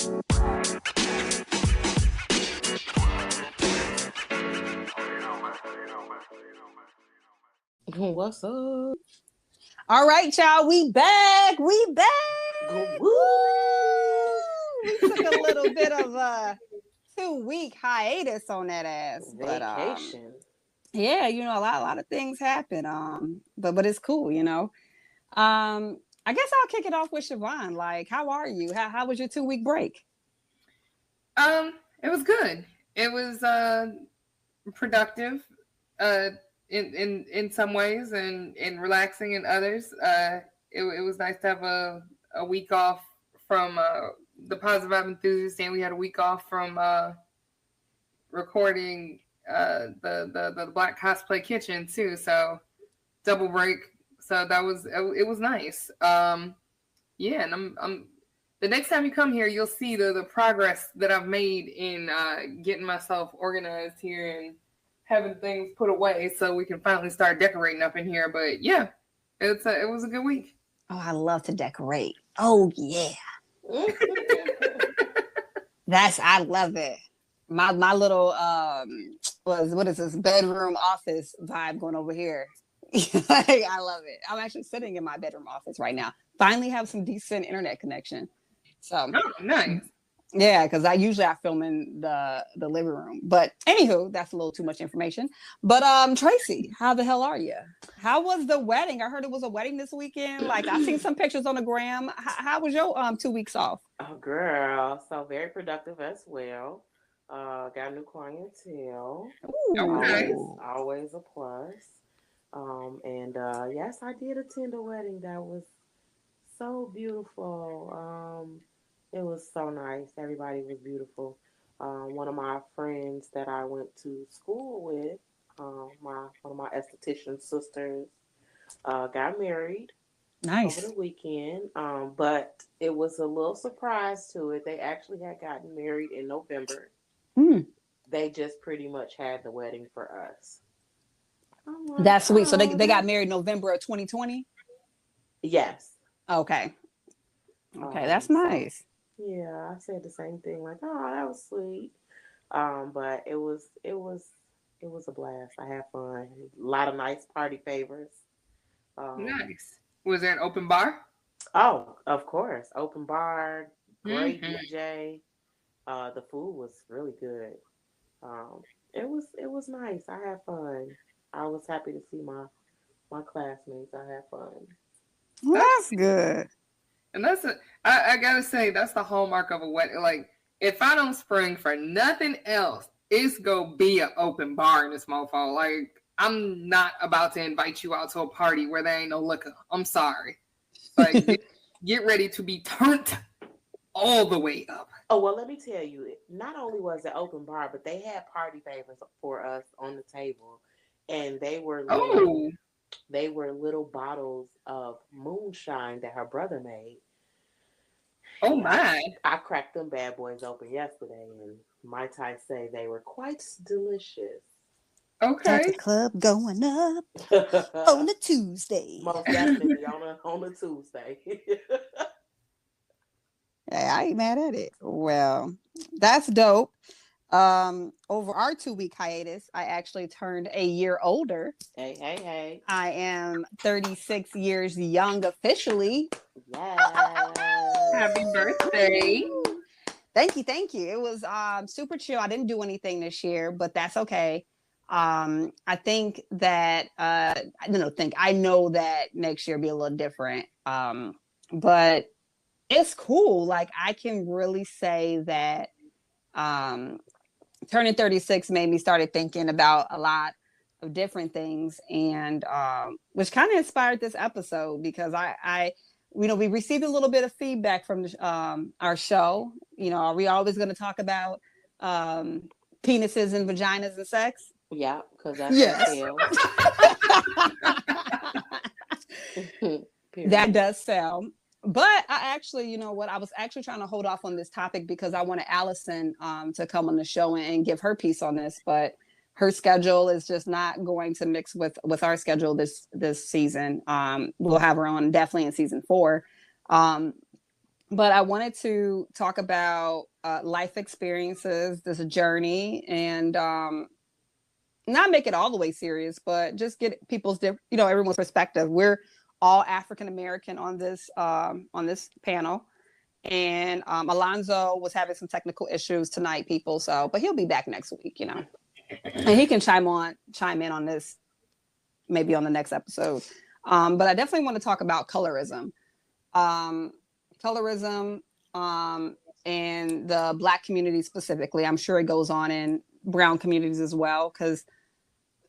What's up? All right, y'all. We back. We took a little bit of a 2-week hiatus on that ass. Vacation. But yeah, a lot of things happen. But it's cool, I guess I'll kick it off with Siobhan. Like, how are you? How was your 2-week break? It was good. It was productive. In some ways and relaxing in others. It was nice to have a week off from the Positive Vibe Enthusiast, and we had a week off from recording the Black Cosplay Kitchen too. So double break. So it was nice. Yeah, and I'm the next time you come here, you'll see the progress that I've made in getting myself organized here and having things put away so we can finally start decorating up in here. But yeah, it was a good week. Oh, I love to decorate. Oh yeah. I love it. My little what is this bedroom office vibe going over here. I love it. I'm actually sitting in my bedroom office right now. Finally have some decent internet connection. So nice. Yeah, because I film in the living room. But anywho, that's a little too much information. But Tracy, how the hell are you? How was the wedding? I heard it was a wedding this weekend. Like, I seen some pictures on the gram. How was your 2 weeks off? Oh, girl. So very productive as well. Got a new clientele. Always a plus. And yes, I did attend a wedding that was so beautiful. It was so nice. Everybody was beautiful. One of my friends that I went to school with, one of my esthetician sisters, got married. Nice. Over the weekend. But it was a little surprise to it. They actually had gotten married in November. They just pretty much had the wedding for us. Like, that's sweet. So they got married November of 2020? Yes. Okay, that's nice. Yeah, I said the same thing. Like, oh, that was sweet. But it was a blast. I had fun. A lot of nice party favors. Nice. Was there an open bar? Oh, of course, open bar. Great DJ. The food was really good. It was nice. I had fun. I was happy to see my classmates. I had fun. Well, that's good. And I gotta say, that's the hallmark of a wedding. Like, if I don't spring for nothing else, it's gonna be an open bar in this mofo. Like, I'm not about to invite you out to a party where there ain't no liquor. I'm sorry. Like, get ready to be turned all the way up. Oh, well, let me tell you, not only was it open bar, but they had party favors for us on the table. And they were little bottles of moonshine that her brother made. Oh, my. I cracked them bad boys open yesterday, and my Ty say they were quite delicious. Okay. At the club going up on a Tuesday. Most definitely on a Tuesday. Hey, I ain't mad at it. Well, that's dope. Over our 2-week hiatus, I actually turned a year older. Hey. I am 36 years young officially. Yes. Happy birthday. Thank you. It was super chill. I didn't do anything this year, but that's okay. I think that I know that next year will be a little different. But it's cool. Like, I can really say that turning 36 made me started thinking about a lot of different things, and which kind of inspired this episode, because I we received a little bit of feedback from our show. Are we always going to talk about penises and vaginas and sex? Yeah, because that's that does sell. But I actually, I was actually trying to hold off on this topic because I wanted Allison to come on the show and give her piece on this, but her schedule is just not going to mix with our schedule this season. We'll have her on definitely in season 4. but I wanted to talk about life experiences, this journey, and not make it all the way serious, but just get people's, everyone's perspective. We're all African American on this panel, and Alonzo was having some technical issues tonight, people. So, but he'll be back next week, and he can chime in on this maybe on the next episode. But I definitely want to talk about colorism. And the Black community specifically. I'm sure it goes on in brown communities as well, because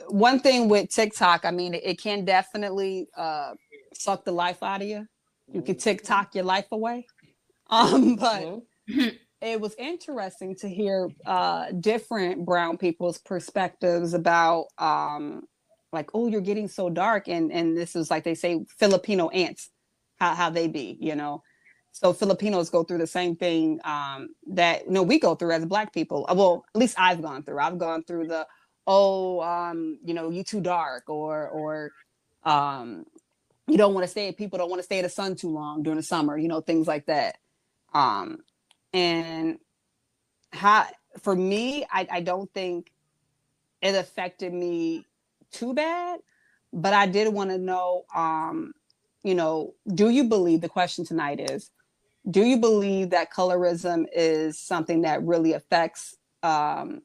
one thing with TikTok, I mean, it can definitely suck the life out of you. You can TikTok your life away. But it was interesting to hear different brown people's perspectives about like, oh, you're getting so dark, and this is like they say Filipino ants, how they be, So Filipinos go through the same thing that we go through as Black people. Well, at least I've gone through. I've gone through the you too dark, or you don't want to stay. People don't want to stay in the sun too long during the summer. Things like that. And for me, I don't think it affected me too bad, but I did want to know, do you believe, the question tonight is, do you believe that colorism is something that really affects our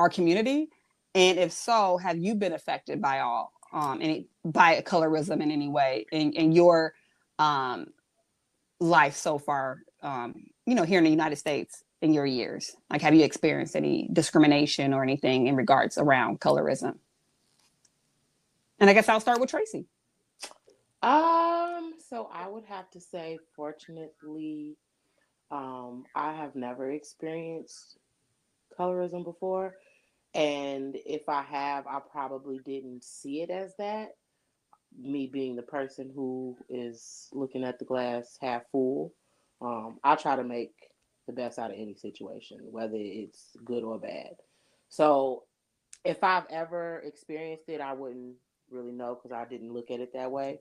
community? And if so, have you been affected by by colorism in any way in your life so far, here in the United States in your years? Like, have you experienced any discrimination or anything in regards around colorism? And I guess I'll start with Tracy. So I would have to say, fortunately, I have never experienced colorism before. And if I have, I probably didn't see it as that. Me being the person who is looking at the glass half full, I try to make the best out of any situation, whether it's good or bad. So if I've ever experienced it, I wouldn't really know because I didn't look at it that way.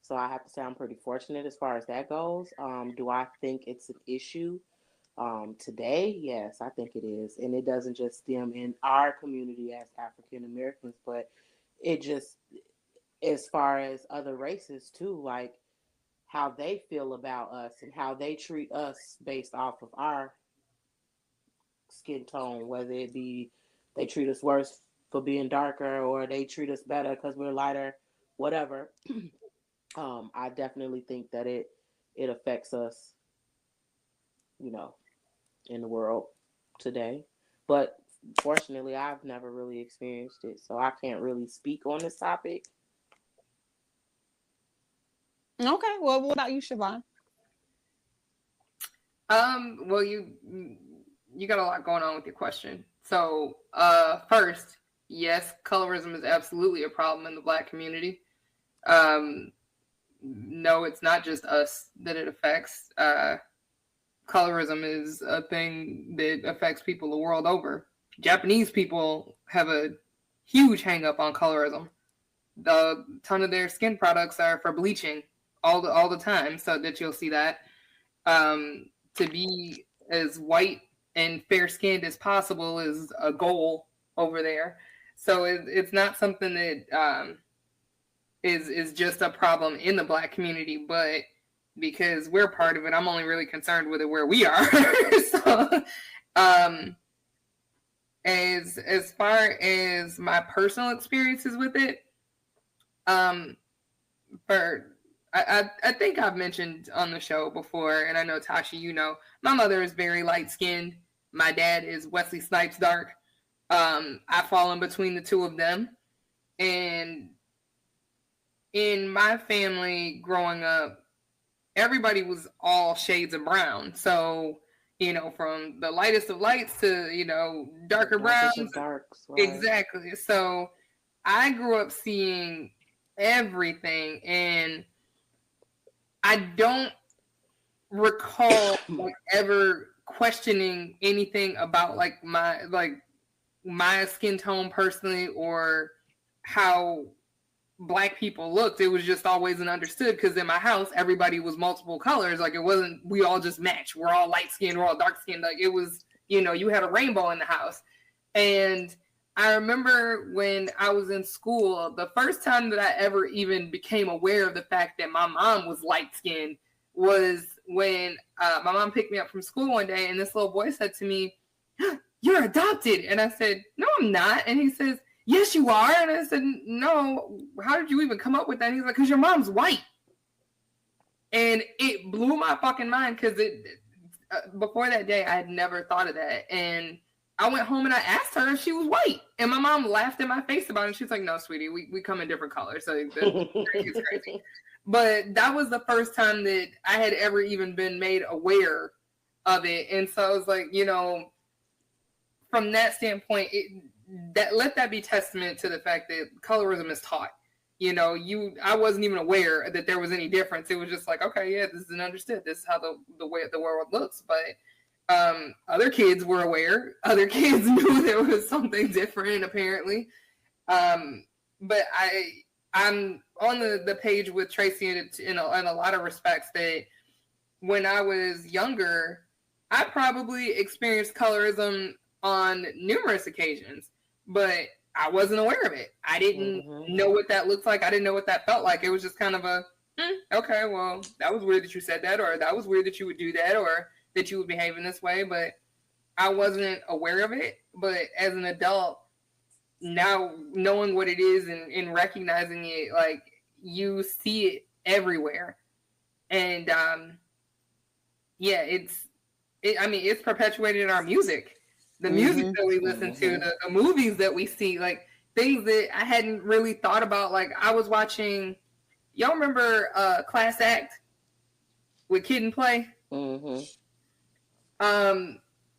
So I have to say I'm pretty fortunate as far as that goes. Do I think it's an issue today? Yes, I think it is. And it doesn't just stem in our community as African Americans, but it just, as far as other races too, like how they feel about us and how they treat us based off of our skin tone, whether it be they treat us worse for being darker or they treat us better because we're lighter, whatever. I definitely think that it affects us, in the world today. But fortunately, I've never really experienced it, so I can't really speak on this topic. Okay, well, what about you, Siobhan? Well, you got a lot going on with your question. So, first, yes, colorism is absolutely a problem in the Black community. No, it's not just us that it affects. Colorism is a thing that affects people the world over. Japanese people have a huge hang up on colorism. A ton of their skin products are for bleaching all the time, so that you'll see that. To be as white and fair skinned as possible is a goal over there. So it's not something that is just a problem in the Black community, but because we're part of it, I'm only really concerned with it where we are. So, as far as my personal experiences with it, I think I've mentioned on the show before, and I know Tashi, my mother is very light skinned. My dad is Wesley Snipes dark. I fall in between the two of them, and in my family growing up, everybody was all shades of brown. So, from the lightest of lights to, darker browns. Darks, right? Exactly. So I grew up seeing everything, and I don't recall ever questioning anything about my skin tone personally, or how Black people looked. It was just always an understood, because in my house everybody was multiple colors. Like, it wasn't we all just match. We're all light skinned, we're all dark skinned. Like, it was, you had a rainbow in the house. And I remember when I was in school, the first time that I ever even became aware of the fact that my mom was light skinned was when my mom picked me up from school one day, and this little boy said to me, "You're adopted." And I said, "No, I'm not." And he says, "Yes, you are." And I said, "No, how did you even come up with that?" And he's like, "Because your mom's white." And it blew my fucking mind, because before that day, I had never thought of that. And I went home and I asked her if she was white. And my mom laughed in my face about it. She's like, "No, sweetie, we come in different colors." So it's crazy. But that was the first time that I had ever even been made aware of it. And so I was like, from that standpoint, let that be testament to the fact that colorism is taught. I wasn't even aware that there was any difference. It was just like, okay, yeah, this is an understood. This is how the way the world looks. But other kids were aware. Other kids knew there was something different, apparently. But I'm on the page with Tracy in a lot of respects, that when I was younger, I probably experienced colorism on numerous occasions, but I wasn't aware of it. I didn't know what that looked like. I didn't know what that felt like. It was just kind of okay, well, that was weird that you said that, or that was weird that you would do that, or that you would behave in this way, but I wasn't aware of it. But as an adult, now knowing what it is and recognizing it, like, you see it everywhere. And it's perpetuated in our music. The music that we listen to, the movies that we see, like, things that I hadn't really thought about. Like, I was watching, y'all remember Class Act with Kid and Play?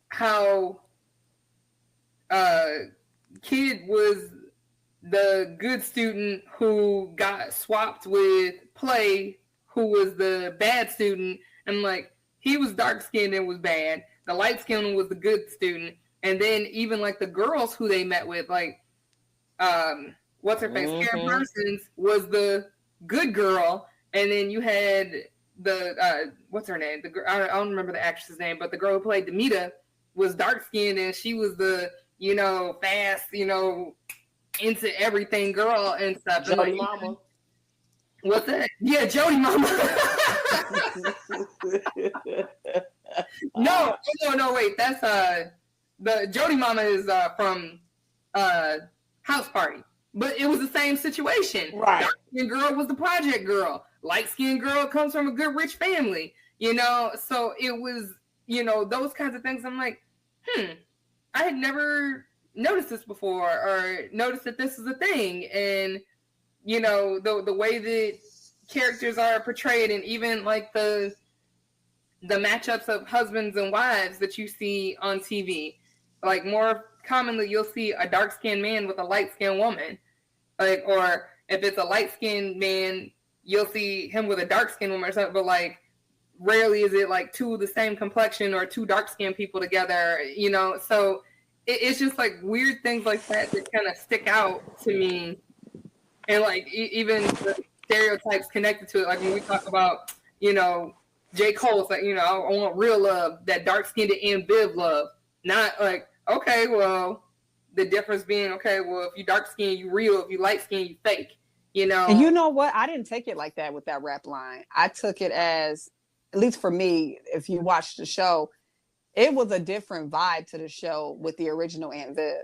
How Kid was the good student who got swapped with Play, who was the bad student, and like, he was dark skinned and was bad. The light skinned was the good student. And then even like the girls who they met with, like what's her face? Karen Parsons was the good girl, and then you had the what's her name? I don't remember the actress's name, but the girl who played Demita was dark skinned, and she was the fast, into everything girl and stuff. Jody like, Mama. What's that? Yeah, Jody Mama. No, wait. That's the Jody Mama is from House Party. But it was the same situation. Right. Dark skinned girl was the project girl. Light skinned girl comes from a good rich family. So it was, those kinds of things. I'm like, I had never noticed this before, or noticed that this is a thing. And the way that characters are portrayed, and even like the matchups of husbands and wives that you see on TV, like, more commonly you'll see a dark-skinned man with a light-skinned woman, like, or if it's a light-skinned man, you'll see him with a dark-skinned woman or something. But like, rarely is it like two of the same complexion or two dark-skinned people together, so it's just like weird things like that kind of stick out to me. And like, even the stereotypes connected to it, like when we talk about, J. Cole's like, I want real love, that dark-skinned and Viv love. Not like, okay, well, the difference being, okay, well, if you dark-skinned, you real. If you light-skinned, you fake, And you know what? I didn't take it like that with that rap line. I took it as, at least for me, if you watch the show, it was a different vibe to the show with the original Aunt Viv.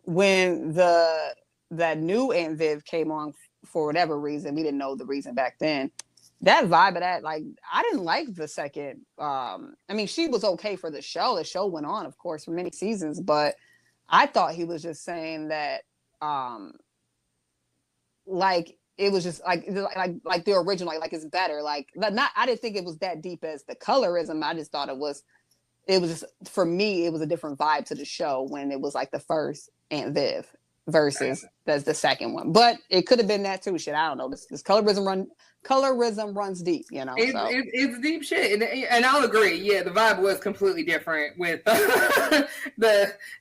When that new Aunt Viv came on, for whatever reason, we didn't know the reason back then, that vibe of that, like, I didn't like the second. I mean, she was okay for the show. The show went on, of course, for many seasons, but I thought he was just saying that, like, it was just like the original, like it's better. Like, not, I didn't think it was that deep as the colorism. I just thought it was just, for me, it was a different vibe to the show when it was like the first Aunt Viv versus that's the second one. But it could have been that too. Shit, I don't know. This colorism runs deep, It's deep shit, and I'll agree. Yeah, the vibe was completely different with the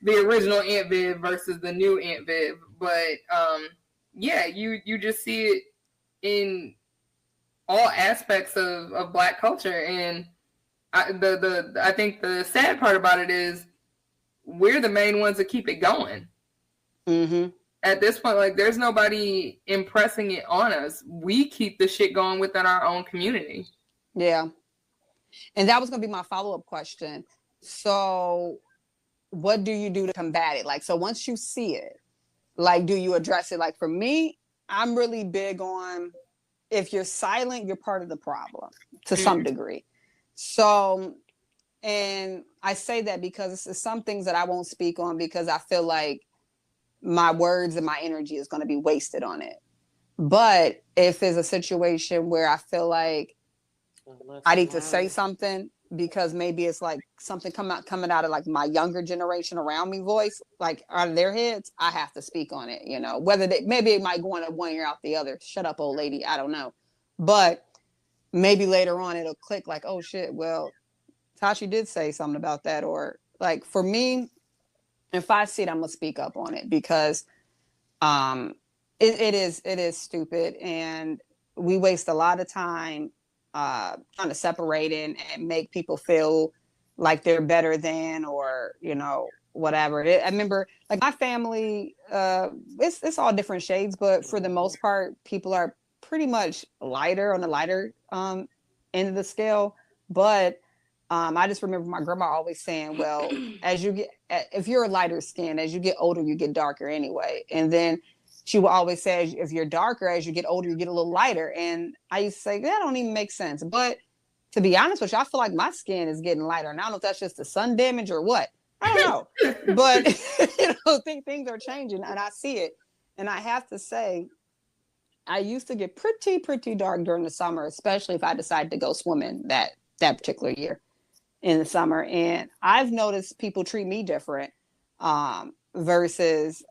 original Aunt Viv versus the new Aunt Viv. But yeah, you just see it in all aspects of Black culture. And I think the sad part about it is we're the main ones that keep it going. Mm-hmm. At this point, like, there's nobody impressing it on us. We keep the shit going within our own community. Yeah. And that was going to be my follow-up question. So what do you do to combat it? Like, so once you see it, like, do you address it? Like, for me, I'm really big on, if you're silent, you're part of the problem to some degree. So, and I say that because it's some things that I won't speak on because I feel like my words and my energy is going to be wasted on it. But if it's a situation where I feel like I need to say something because maybe it's like something coming out of like my younger generation around me voice, like out of their heads, I have to speak on it, you know, whether maybe it might go in one ear out the other. Shut up, old lady. I don't know. But maybe later on it'll click like, oh shit, well, Tashi did say something about that. Or like for me, if I see it, I'm gonna speak up on it because it is stupid, and we waste a lot of time trying to separate and make people feel like they're better than, or you know, whatever. I remember like my family, it's all different shades, but for the most part, people are pretty much lighter on the lighter end of the scale. But I just remember my grandma always saying, well, as you get, if you're a lighter skin, as you get older, you get darker anyway. And then she would always say, if you're darker, as you get older, you get a little lighter. And I used to say, that don't even make sense. But to be honest with you, I feel like my skin is getting lighter. And I don't know if that's just the sun damage or what. I don't know. But, you know, things are changing and I see it. And I have to say, I used to get pretty dark during the summer, especially if I decided to go swimming that particular year in the summer. And I've noticed people treat me different versus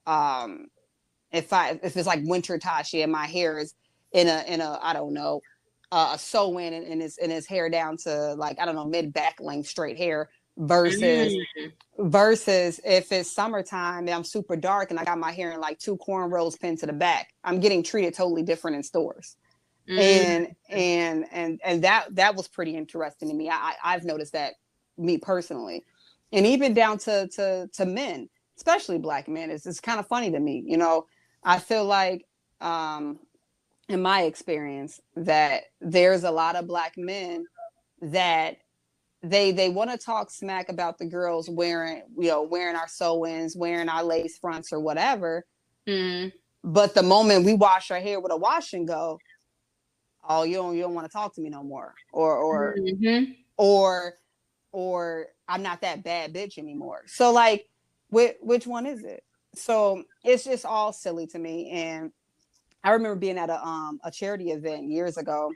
if it's like winter Tashi and my hair is in a I don't know, a sew-in and his hair down to like, I don't know, mid back length straight hair versus if it's summertime and I'm super dark and I got my hair in like 2 cornrows pinned to the back. I'm getting treated totally different in stores. And that was pretty interesting to me. I've noticed that, me personally, and even down to men, especially Black men. It's kind of funny to me, you know. I feel like in my experience that there's a lot of Black men that they want to talk smack about the girls wearing our sew-ins, wearing our lace fronts or whatever. But the moment we wash our hair with a wash and go, oh, you don't want to talk to me no more, or I'm not that bad bitch anymore. So like, which one is it? So it's just all silly to me. And I remember being at a charity event years ago,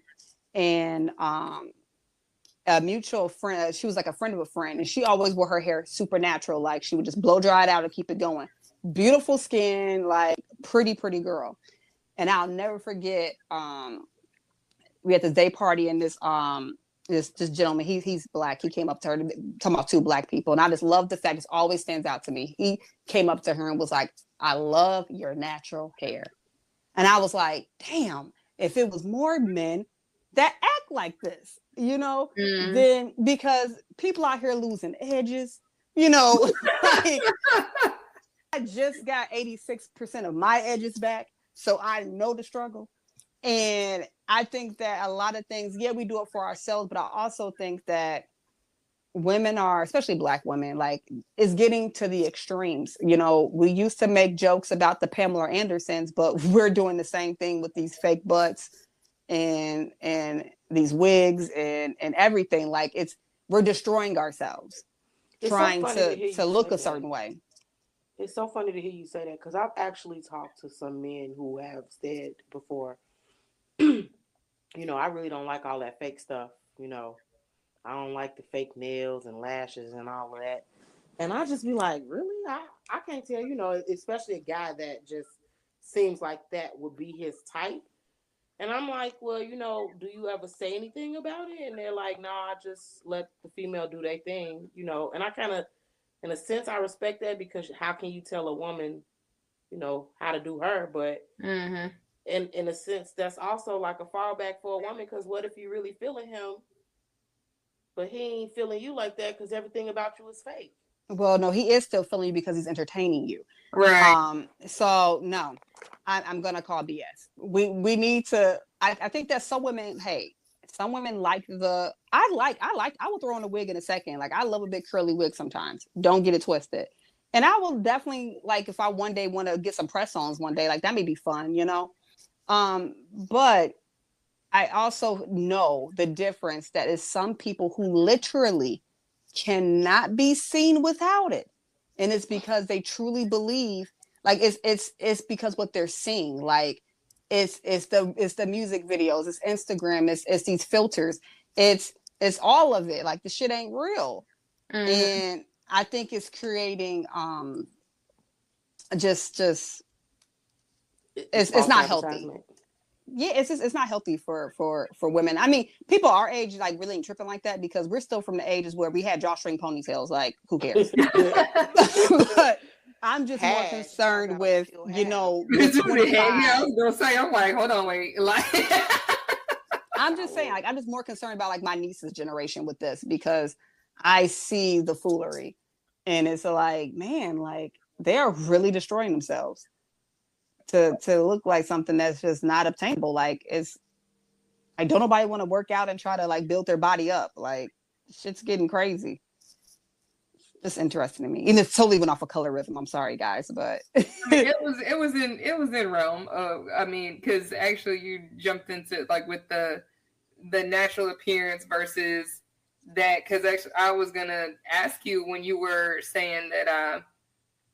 and a mutual friend, she was like a friend of a friend, and she always wore her hair super natural, like she would just blow dry it out and keep it going. Beautiful skin, like pretty talk. And I'll never forget, we had this day party, and this gentleman, he's Black. He came up to her, talking about 2 Black people. And I just love the fact, it always stands out to me. He came up to her and was like, I love your natural hair. And I was like, damn, if it was more men that act like this, you know, then, because people out here losing edges, you know, like I just got 86% of my edges back. So I know the struggle. And I think that a lot of things, yeah, we do it for ourselves, but I also think that women are, especially Black women, like, is getting to the extremes. You know, we used to make jokes about the Pamela Andersons, but we're doing the same thing with these fake butts and these wigs and everything. Like, we're destroying ourselves, trying to look a certain way. It's so funny to hear you say that, because I've actually talked to some men who have said before, you know, I really don't like all that fake stuff. You know, I don't like the fake nails and lashes and all of that. And I just be like, really? I can't tell, you know, especially a guy that just seems like that would be his type. And I'm like, well, you know, do you ever say anything about it? And they're like, no, I just let the female do their thing, you know. And I kind of, in a sense, I respect that, because how can you tell a woman how to do her. But Mm-hmm. in a sense, that's also like a fallback for a woman, because what if you really feeling him, but he ain't feeling you like that because everything about you is fake? Well, no, he is still feeling you because he's entertaining you. Right. So no, I'm gonna call BS. We need to. I think that some women, hey, some women like I will throw on a wig in a second. Like I love a big curly wig sometimes. Don't get it twisted. And I will definitely like if I one day want to get some press-ons one day, like that may be fun, But I also know the difference that is some people who literally cannot be seen without it. And it's because they truly believe like it's because what they're seeing. Like it's the music videos, it's Instagram, it's these filters, it's all of it. Like the shit ain't real. Mm-hmm. And I think it's creating just it's False not healthy. advertisement. Yeah, it's not healthy for women. I mean, people our age like really ain't tripping like that because we're still from the ages where we had drawstring ponytails. Like, who cares? But I'm just more concerned with the It's really heavy. I 25. was gonna say, I'm like, hold on, wait, like. I'm just saying, like, I'm just more concerned about like my niece's generation with this because I see the foolery, and it's like, man, like they are really destroying themselves to look like something that's just not obtainable. Like I don't nobody want to work out and try to like build their body up. Like shit's getting crazy. It's interesting to me. And it's totally went off of colorism. I'm sorry guys, but I mean, it was in realm of, I mean, because actually you jumped into like with the natural appearance versus that, because actually I was gonna ask you when you were saying that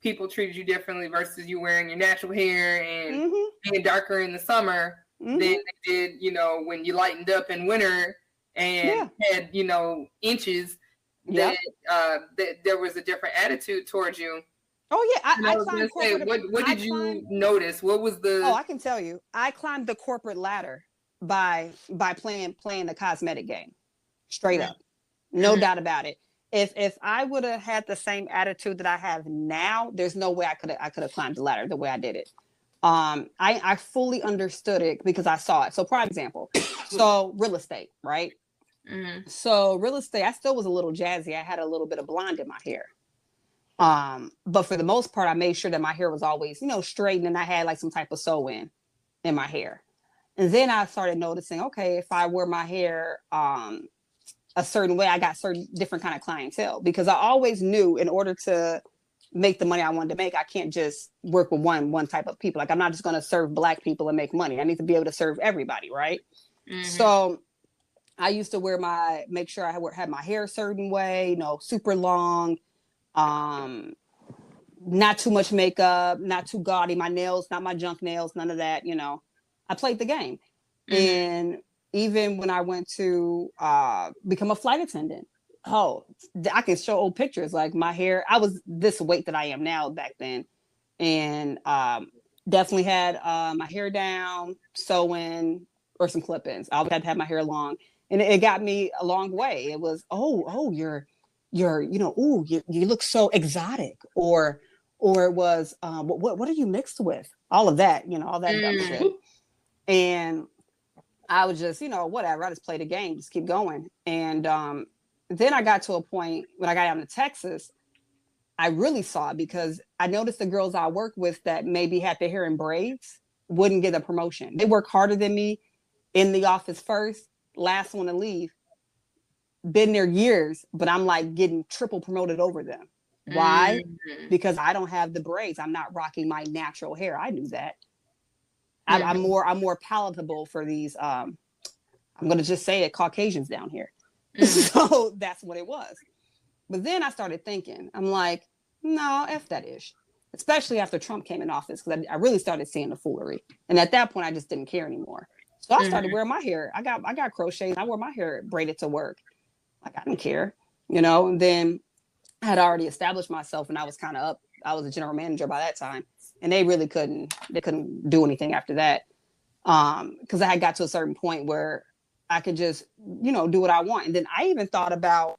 people treated you differently versus you wearing your natural hair and being darker in the summer than they did, when you lightened up in winter and had, inches, that there was a different attitude towards you. Oh yeah, I was gonna say, what did you notice? What was the? Oh, I can tell you, I climbed the corporate ladder by playing the cosmetic game, straight up, no doubt about it. If I would have had the same attitude that I have now, there's no way I could have climbed the ladder the way I did it. I fully understood it because I saw it. So, prime example, so real estate, right? Mm-hmm. So real estate, I still was a little jazzy. I had a little bit of blonde in my hair. But for the most part, I made sure that my hair was always, straight, and I had like some type of sew in my hair. And then I started noticing, okay, if I wear my hair a certain way, I got certain different kind of clientele because I always knew in order to make the money I wanted to make, I can't just work with one type of people. Like I'm not just going to serve Black people and make money. I need to be able to serve everybody, right? Mm-hmm. So I used to make sure I had my hair a certain way, super long, not too much makeup, not too gaudy. My nails, not my junk nails, none of that. I played the game. Mm-hmm. And even when I went to become a flight attendant, I can show old pictures. Like my hair, I was this weight that I am now back then. And definitely had my hair down, sewing, or some clip-ins. I always had to have my hair long. And it got me a long way. It was, you're, you look so exotic, or it was, what are you mixed with? All of that, all that dumb shit. And I was just, whatever. I just played a game, just keep going. And then I got to a point when I got out to Texas, I really saw it because I noticed the girls I work with that maybe had their hair in braids wouldn't get a promotion. They work harder than me in the office first, last one to leave, been there years, but I'm like getting triple promoted over them. Why? Mm-hmm. Because I don't have the braids. I'm not rocking my natural hair. I knew that. Mm-hmm. I'm more palatable for these. I'm going to just say it, Caucasians down here. Mm-hmm. So that's what it was. But then I started thinking, I'm like, no, F that ish. Especially after Trump came in office, because I really started seeing the foolery. And at that point, I just didn't care anymore. So I started wearing my hair. I got crochets. I wore my hair braided to work. Like, I didn't care, And then I had already established myself, and I was kind of up. I was a general manager by that time. And they really couldn't do anything after that. Because I had got to a certain point where I could just, do what I want. And then I even thought about,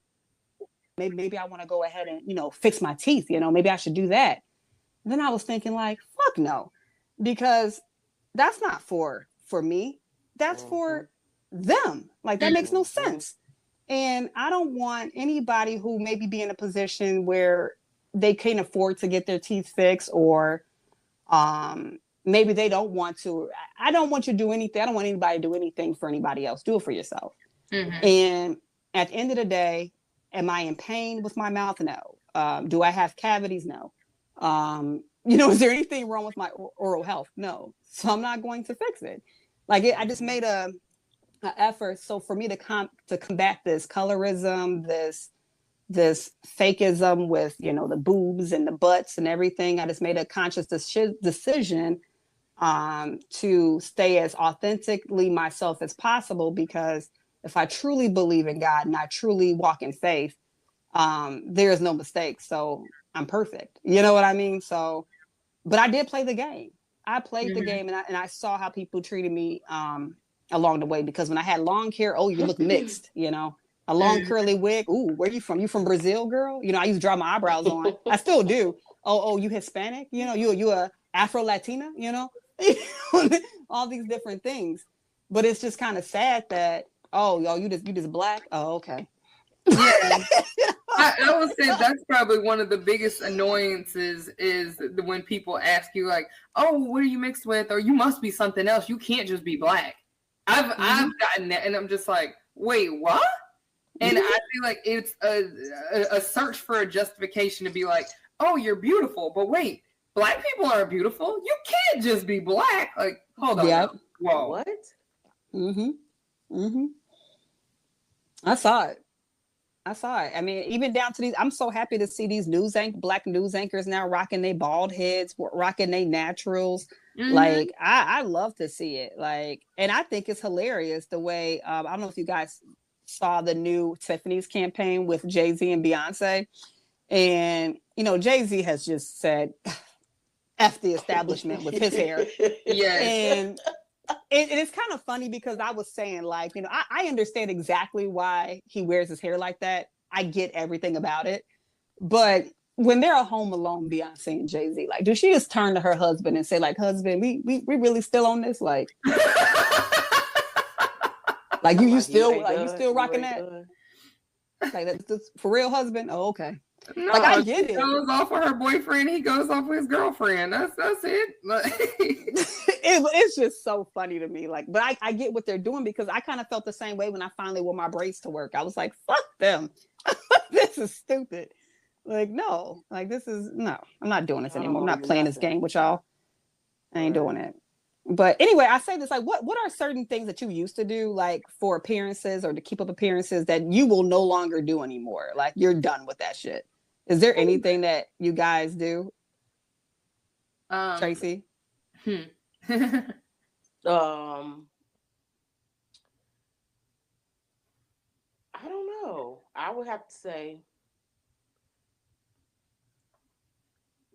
maybe I want to go ahead and, fix my teeth. Maybe I should do that. And then I was thinking like, fuck no, because that's not for me. That's for them. Like, that makes no sense. And I don't want anybody who maybe be in a position where they can't afford to get their teeth fixed, or maybe they don't want to. I don't want you to do anything. I don't want anybody to do anything for anybody else. Do it for yourself. And at the end of the day, am I in pain with my mouth? No. Do I have cavities? No. Is there anything wrong with my oral health? No. So I'm not going to fix it. Like, I just made a effort. So for me to combat this colorism, this fakeism with, the boobs and the butts and everything, I just made a conscious decision to stay as authentically myself as possible, because if I truly believe in God and I truly walk in faith, there is no mistake. So I'm perfect. You know what I mean? So, but I did play the game. I played the game, and I saw how people treated me along the way, because when I had long hair, oh, you look mixed, a long curly wig. Ooh, where you from? You from Brazil, girl? I used to draw my eyebrows on. I still do. Oh, you Hispanic? You a Afro Latina? All these different things. But it's just kind of sad that, oh, yo, you just black. Oh, okay. Yeah. I would say that's probably one of the biggest annoyances is when people ask you, like, oh, what are you mixed with? Or you must be something else. You can't just be black. I've gotten that, and I'm just like, wait, what? And I feel like it's a search for a justification to be like, oh, you're beautiful, but wait, black people are beautiful. You can't just be black. Like, hold on. Yeah. Whoa. What? I saw it. I mean, even down to these, I'm so happy to see these black news anchors now rocking their bald heads, rocking their naturals. Like, I love to see it. Like, and I think it's hilarious the way, I don't know if you guys saw the new Tiffany's campaign with Jay-Z and Beyonce. And, Jay-Z has just said, F the establishment with his hair. Yes. And it's kind of funny, because I was saying, like, I understand exactly why he wears his hair like that. I get everything about it. But when they're at home alone, Beyonce and Jay-Z, like, does she just turn to her husband and say, like, husband, we really still on this? Like, like you still rocking that? Like, that's for real, husband? Oh, okay. No, like, I get it. She goes off with her boyfriend. He goes off with his girlfriend. That's it. It's just so funny to me. Like, but I get what they're doing, because I kind of felt the same way when I finally wore my braids to work. I was like, fuck them. This is stupid. Like, no, like, no, I'm not doing this anymore. I'm not playing this game with y'all. I ain't doing it. But anyway, I say this, like, what are certain things that you used to do, like, for appearances or to keep up appearances, that you will no longer do anymore? Like, you're done with that shit. Is there anything that you guys do? Tracy? I don't know. I would have to say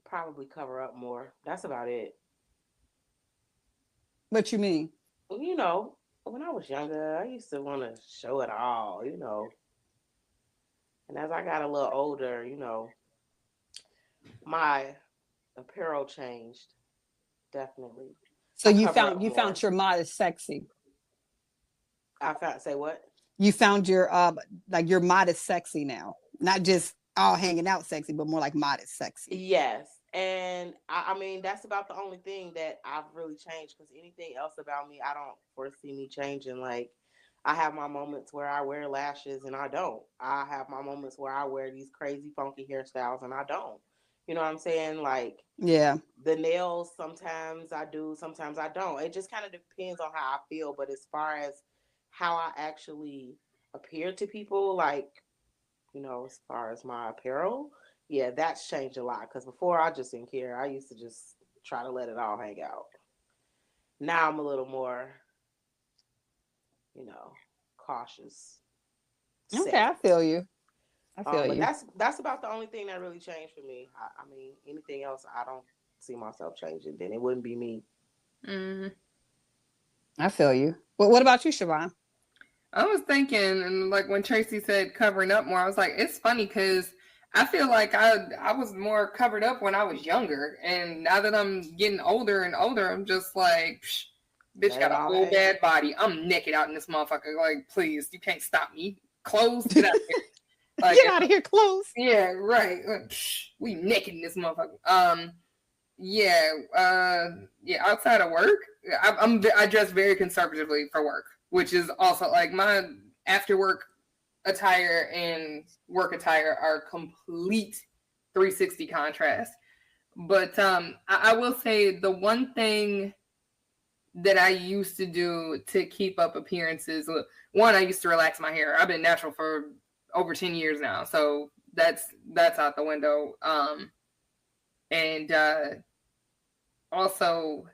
probably cover up more. That's about it. What you mean? When I was younger, I used to want to show it all, And as I got a little older, my apparel changed, definitely. So you found your modest sexy. Say what? You found your your modest sexy now, not just all hanging out sexy, but more like modest sexy. Yes, and I mean that's about the only thing that I've really changed, because anything else about me, I don't foresee me changing. Like, I have my moments where I wear lashes and I don't. I have my moments where I wear these crazy funky hairstyles and I don't. You know what I'm saying? Like, yeah, the nails, sometimes I do, sometimes I don't. It just kind of depends on how I feel. But as far as how I actually appear to people, like, as far as my apparel, yeah, that's changed a lot. Because before, I just didn't care. I used to just try to let it all hang out. Now I'm a little more, cautious. Okay, I feel you. But that's about the only thing that really changed for me. I mean, anything else, I don't see myself changing. Then it wouldn't be me. I feel you. Well, what about you, Siobhan? I was thinking, and like when Tracy said covering up more, I was like, it's funny because I feel like I was more covered up when I was younger, and now that I'm getting older and older, I'm just like, psh, bitch got a whole bad body. I'm naked out in this motherfucker. Like, please, you can't stop me. Clothes, get out of here. Like, get out of here, clothes. Yeah, right. Like, psh, we naked in this motherfucker. Yeah. Outside of work, I dress very conservatively for work, which is also like my after work attire and work attire are complete 360 contrast. But I will say the one thing that I used to do to keep up appearances, one, I used to relax my hair. I've been natural for over 10 years now, so that's out the window. And also,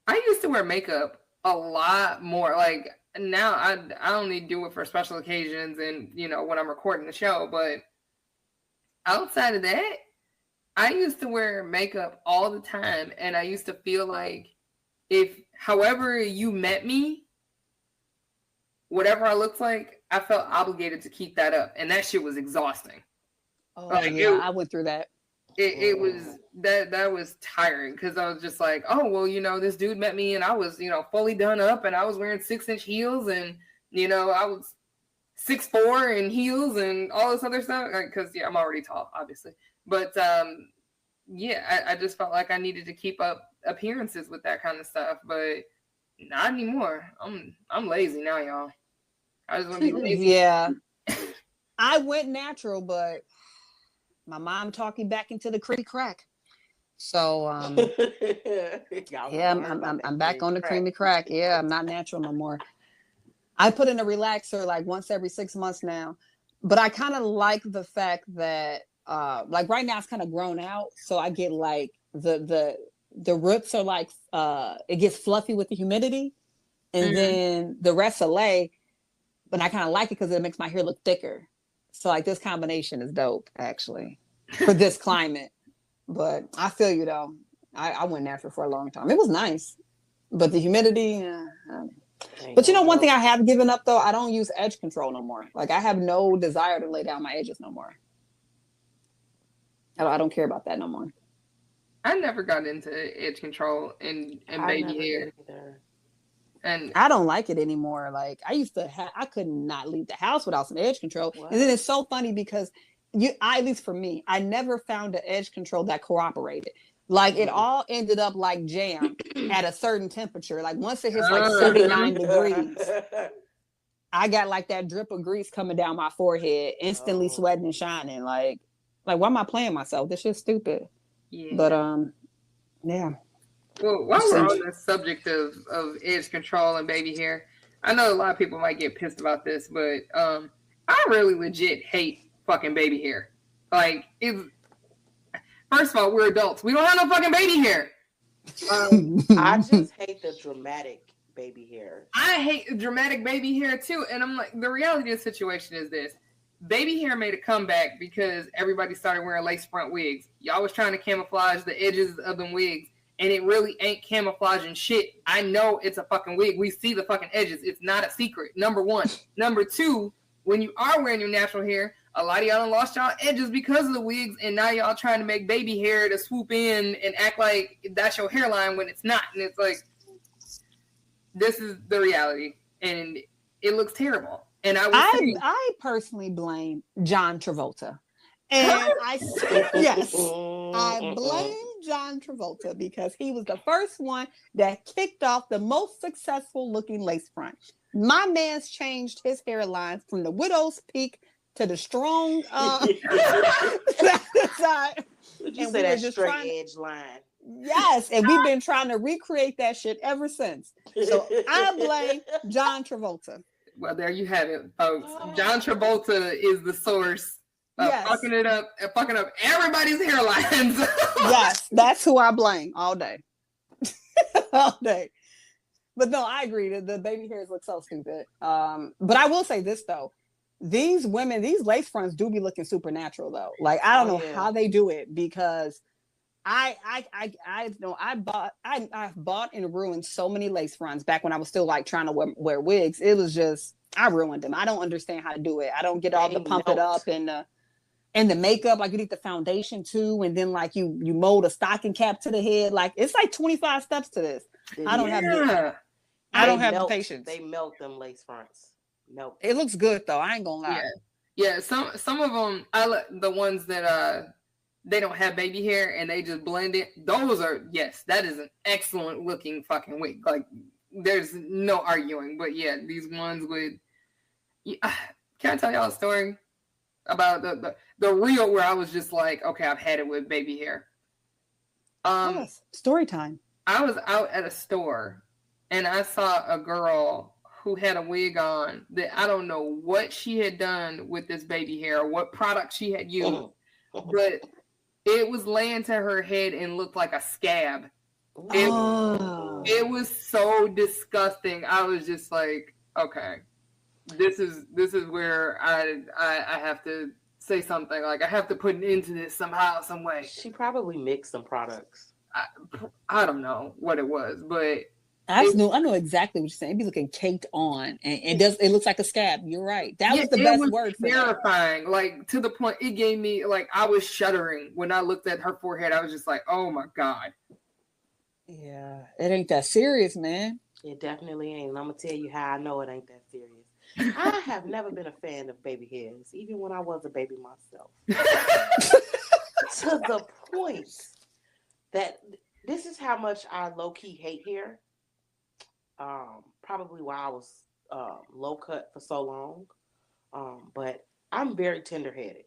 I used to wear makeup a lot more. Like, now I only do it for special occasions and, you know, when I'm recording the show. But outside of that, I used to wear makeup all the time. And I used to feel like if, however you met me, whatever I looked like, I felt obligated to keep that up. And that shit was exhausting. Oh, like, yeah, I went through that. It was that was tiring because I was just like, oh, well, you know, this dude met me and I was, you know, fully done up and I was wearing 6-inch heels and, you know, I was 6'4" in heels and all this other stuff because, yeah, I'm already tall, obviously. But, yeah, I just felt like I needed to keep up appearances with that kind of stuff. But not anymore. I'm lazy now, y'all. I just want to be lazy. Yeah. I went natural, but my mom talked me back into the creamy crack. So yeah, I'm back on the creamy crack. Yeah, I'm not natural no more. I put in a relaxer like once every 6 months now. But I kind of like the fact that like right now it's kind of grown out. So I get like the roots are like it gets fluffy with the humidity. And then the rest are lay. But I kind of like it because it makes my hair look thicker. So like this combination is dope, actually, for this climate. But I feel you though. I went natural for a long time. It was nice, but the humidity. But you know, one thing I have given up though, I don't use edge control no more. Like I have no desire to lay down my edges no more. I don't care about that no more. I never got into edge control and baby hair. And I don't like it anymore. Like I used to I could not leave the house without some edge control. What? And then it's so funny because at least for me, I never found an edge control that cooperated. Like it all ended up like jam at a certain temperature. Like once it hits like 79 degrees, I got like that drip of grease coming down my forehead, instantly sweating and shining. Like why am I playing myself? This shit's stupid. Yeah. But yeah. Well, while we're on the subject of edge control and baby hair, I know a lot of people might get pissed about this, but I really legit hate fucking baby hair. Like, first of all, we're adults. We don't have no fucking baby hair. I just hate the dramatic baby hair. I hate dramatic baby hair too. And I'm like, the reality of the situation is this. Baby hair made a comeback because everybody started wearing lace front wigs. Y'all was trying to camouflage the edges of them wigs. And it really ain't camouflaging shit. I know it's a fucking wig. We see the fucking edges. It's not a secret. Number one. Number two, when you are wearing your natural hair, a lot of y'all done lost y'all edges because of the wigs. And now y'all trying to make baby hair to swoop in and act like that's your hairline when it's not. And it's like, this is the reality. And it looks terrible. And I personally blame John Travolta. And yes, I blame John Travolta because he was the first one that kicked off the most successful looking lace front. My man's changed his hairline from the widow's peak to the strong side. Did you say that straight edge line? Yes, and we've been trying to recreate that shit ever since. So I blame John Travolta. Well, there you have it, folks. John Travolta is the source. Fucking up everybody's hairlines. Yes, that's who I blame all day. All day. But no, I agree. The baby hairs look so stupid. But I will say this though. These women, these lace fronts do be looking supernatural though. Like I don't know how they do it because I've bought and ruined so many lace fronts back when I was still like trying to wear wigs. It was just I ruined them. I don't understand how to do it. I don't get all the pump it up and And the makeup, like you need the foundation too, and then like you mold a stocking cap to the head. Like it's like 25 steps to this. I don't have the patience. They melt them lace fronts. Melt. It looks good though. I ain't gonna lie. Yeah. Some of them, the ones that they don't have baby hair and they just blend it. Those are that is an excellent looking fucking wig. Like there's no arguing. But yeah, these ones with. Can I tell y'all a story about the real where I was just like, okay, I've had it with baby hair. Story time. I was out at a store and I saw a girl who had a wig on that I don't know what she had done with this baby hair, what product she had used, but it was laying to her head and looked like a scab. It was so disgusting. I was just like, okay. This is where I have to say something. Like I have to put an end to this somehow, some way. She probably mixed some products. I don't know what it was, but I know exactly what you're saying. It'd be looking caked on, and it looks like a scab. You're right. That was the best word for terrifying. Like to the point, it gave me like I was shuddering when I looked at her forehead. I was just like, oh my god. Yeah, it ain't that serious, man. It definitely ain't. And I'm gonna tell you how I know it ain't that serious. I have never been a fan of baby hairs, even when I was a baby myself. To the point that this is how much I low-key hate hair. Probably why I was low cut for so long. But I'm very tender-headed.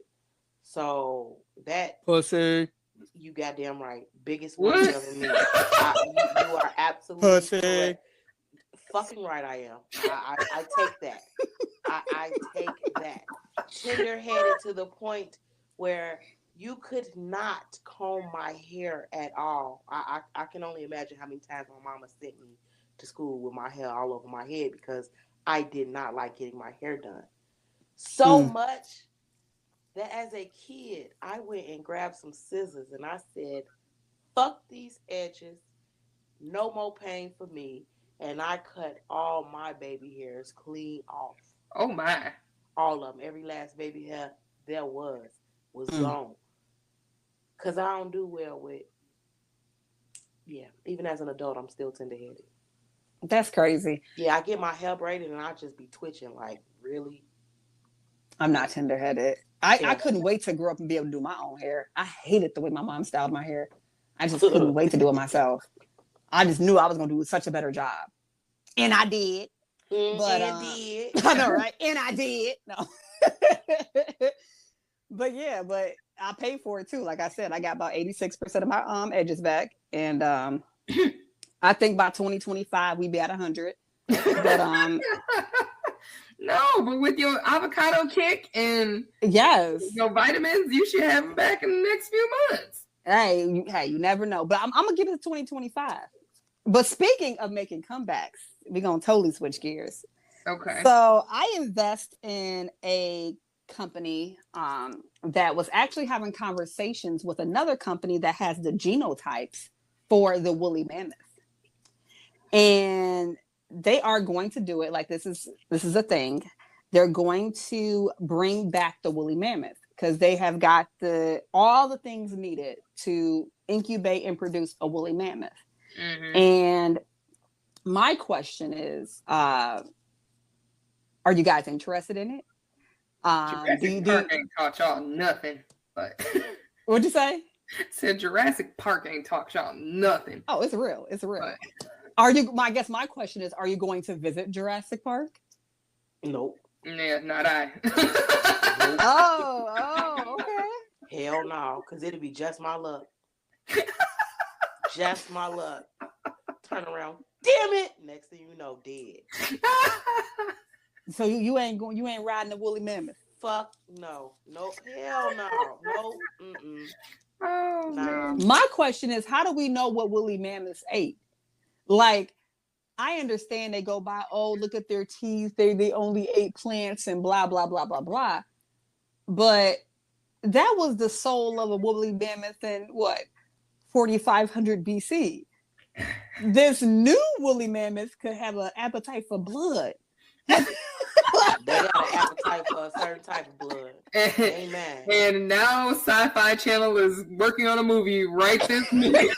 So that pussy. You goddamn right. Biggest one of me. You are absolutely correct. Fucking right I am. I take that. I take that. Tender-headed to the point where you could not comb my hair at all. I can only imagine how many times my mama sent me to school with my hair all over my head because I did not like getting my hair done. So much that as a kid, I went and grabbed some scissors and I said, fuck these edges. No more pain for me. And I cut all my baby hairs clean off. Oh my. All of them. Every last baby hair there was gone. Because I don't do well with, even as an adult, I'm still tender-headed. That's crazy. Yeah, I get my hair braided and I just be twitching like, really? I'm not tender-headed. I couldn't wait to grow up and be able to do my own hair. I hated the way my mom styled my hair. I just couldn't wait to do it myself. I just knew I was going to do such a better job. And I did. But I know, right? And I did. No. But I paid for it too. Like I said, I got about 86% of my edges back. And I think by 2025, we'd be at 100. But no, but with your avocado kick and your vitamins, you should have them back in the next few months. Hey, you never know. But I'm gonna give it to 2025. But speaking of making comebacks, we're gonna totally switch gears. Okay. So I invest in a company that was actually having conversations with another company that has the genotypes for the woolly mammoth, and they are going to do it. Like this is a thing. They're going to bring back the woolly mammoth because they have got all the things needed to incubate and produce a woolly mammoth. Mm-hmm. And my question is, are you guys interested in it? Jurassic Park ain't taught y'all nothing. But what'd you say? Said Jurassic Park ain't taught y'all nothing. Oh, it's real. It's real. But are you? I guess my question is: are you going to visit Jurassic Park? Nope. Yeah, not I. Oh, okay. Hell no, because it'll be just my luck. Just my luck. Turn around. Damn it! Next thing you know, dead. So you ain't going. You ain't riding the woolly mammoth. Fuck no. Nope. Hell no. Nope. Mm-mm. Oh, nah. My question is: how do we know what woolly mammoths ate? Like, I understand they go by, oh, look at their teeth. They only ate plants and blah, blah, blah, blah, blah. But that was the soul of a woolly mammoth in 4,500 BC. This new woolly mammoth could have an appetite for blood. They got an appetite for a certain type of blood. Amen. And now Sci-Fi Channel is working on a movie right this minute.